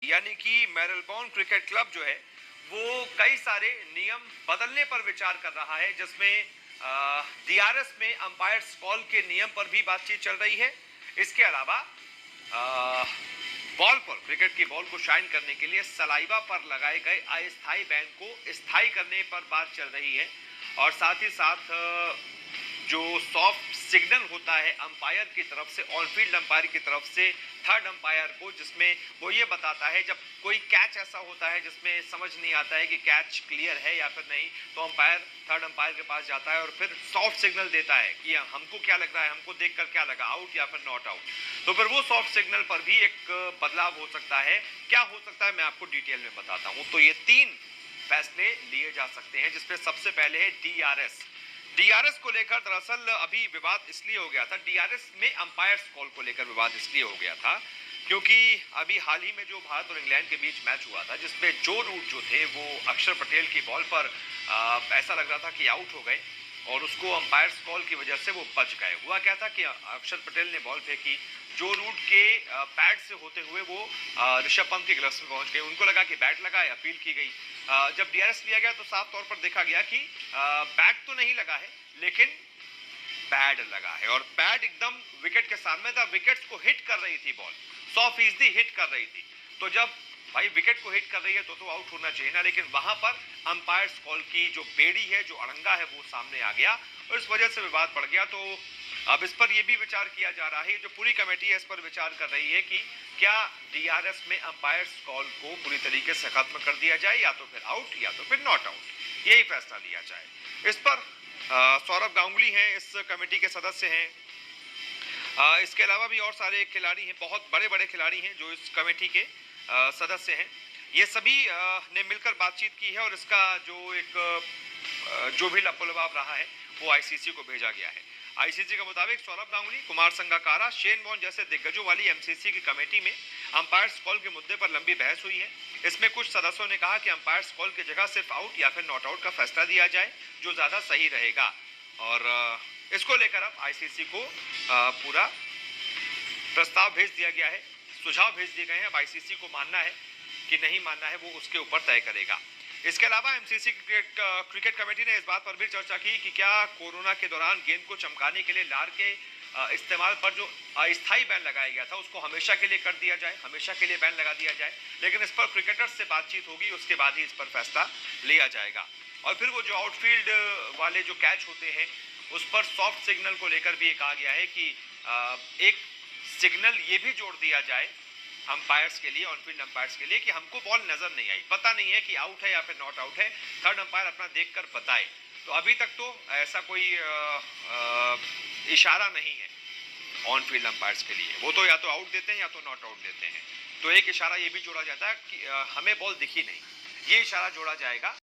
यानी कि Melbourne cricket club जो है वो कई सारे नियम बदलने पर विचार कर रहा है, जिसमें डीआरएस में अंपायर्स कॉल के नियम पर भी बातचीत चल रही है। इसके अलावा बॉल पर क्रिकेट की बॉल को शाइन करने के लिए सलाइवा पर लगाए गए अस्थायी बैन को स्थायी करने पर बात चल रही है। और साथ ही साथ जो सॉफ्ट सिग्नल होता है अंपायर की तरफ से, ऑन फील्ड अंपायर की तरफ से थर्ड अंपायर को, जिसमें वो ये बताता है जब कोई कैच ऐसा होता है जिसमें समझ नहीं आता है कि कैच क्लियर है या फिर नहीं, तो अंपायर थर्ड अंपायर के पास जाता है और फिर सॉफ्ट सिग्नल देता है कि हमको क्या लग रहा है, हमको देखकर क्या लगा, आउट या फिर नॉट आउट। तो फिर वो सॉफ्ट सिग्नल पर भी एक बदलाव हो सकता है। क्या हो सकता है मैं आपको डिटेल में बताता हूँ। तो ये 3 फैसले लिए जा सकते हैं, जिसमें सबसे पहले है डीआरएस। डीआरएस को लेकर दरअसल अभी विवाद इसलिए हो गया था, डीआरएस में अंपायर्स कॉल को लेकर विवाद इसलिए हो गया था क्योंकि अभी हाल ही में जो भारत और इंग्लैंड के बीच मैच हुआ था, जिसमें जो रूट जो थे वो अक्षर पटेल की बॉल पर ऐसा लग रहा था कि आउट हो गए और उसको अंपायर्स कॉल की वजह से वो बच गए। हुआ क्या था कि अक्षर पटेल ने बॉल फेंकी, जो रूट के पैड से होते हुए वो ऋषभ पंत के ग्लव्स में पहुंच गए। उनको लगा कि बैट लगा है, अपील की गई। जब डीआरएस लिया गया तो साफ तौर पर देखा गया कि बैट तो नहीं लगा है लेकिन पैड लगा है, और पैड एकदम विकेट के सामने था। विकेट्स को हिट कर रही थी बॉल, 100% हिट कर रही थी। तो जब भाई विकेट को हिट कर रही है तो आउट होना चाहिए ना, लेकिन वहां पर अंपायर्स कॉल की जो बेड़ी है, जो अड़ंगा है, वो सामने आ गया और इस वजह से विवाद बढ़ गया। तो अब इस पर यह भी विचार किया जा रहा है, जो पूरी कमेटी है इस पर विचार कर रही है कि क्या डीआरएस में अंपायर्स कॉल को पूरी तरीके से खत्म कर दिया जाए, या तो फिर आउट या तो फिर नॉट आउट, यही फैसला लिया जाए। इस पर सौरभ गांगुली हैं, इस कमेटी के सदस्य हैं। इसके अलावा भी और सारे खिलाड़ी हैं, बहुत बड़े बड़े खिलाड़ी हैं जो इस कमेटी के सदस्य हैं। ये सभी ने मिलकर बातचीत की है और इसका जो एक जो भी लपलवाब रहा है वो आईसीसी को भेजा गया है। आईसीसी के मुताबिक सौरभ गांगुली, कुमार संगकारा, शेन वॉर्न जैसे दिग्गजों वाली एमसीसी की कमेटी में अंपायर्स कॉल के मुद्दे पर लंबी बहस हुई है। इसमें कुछ सदस्यों ने कहा कि अंपायर्स कॉल की जगह सिर्फ आउट या फिर नॉट आउट का फैसला दिया जाए, जो ज्यादा सही रहेगा। और इसको लेकर अब आईसीसी को पूरा प्रस्ताव भेज दिया गया है, सुझाव भेज दिए गए हैं। अब आईसीसी को मानना है कि नहीं मानना है वो उसके ऊपर तय करेगा। इसके अलावा एमसीसी क्रिकेट कमेटी ने इस बात पर भी चर्चा की कि क्या कोरोना के दौरान गेंद को चमकाने के लिए लार के इस्तेमाल पर जो अस्थायी बैन लगाया गया था उसको हमेशा के लिए कर दिया जाए, हमेशा के लिए बैन लगा दिया जाए। लेकिन इस पर क्रिकेटर्स से बातचीत होगी, उसके बाद ही इस पर फैसला लिया जाएगा। और फिर वो जो आउटफील्ड वाले जो कैच होते हैं उस पर सॉफ्ट सिग्नल को लेकर भी कहा गया है कि एक सिग्नल ये भी जोड़ दिया जाए अंपायर्स के लिए, ऑन फील्ड अंपायर्स के लिए, कि हमको बॉल नजर नहीं आई, पता नहीं है कि आउट है या फिर नॉट आउट है, थर्ड अंपायर अपना देखकर बताए। तो अभी तक तो ऐसा कोई इशारा नहीं है ऑन फील्ड अंपायर्स के लिए, वो तो या तो आउट देते हैं या तो नॉट आउट देते हैं। तो एक इशारा ये भी जोड़ा जाता है कि हमें बॉल दिखी नहीं, ये इशारा जोड़ा जाएगा।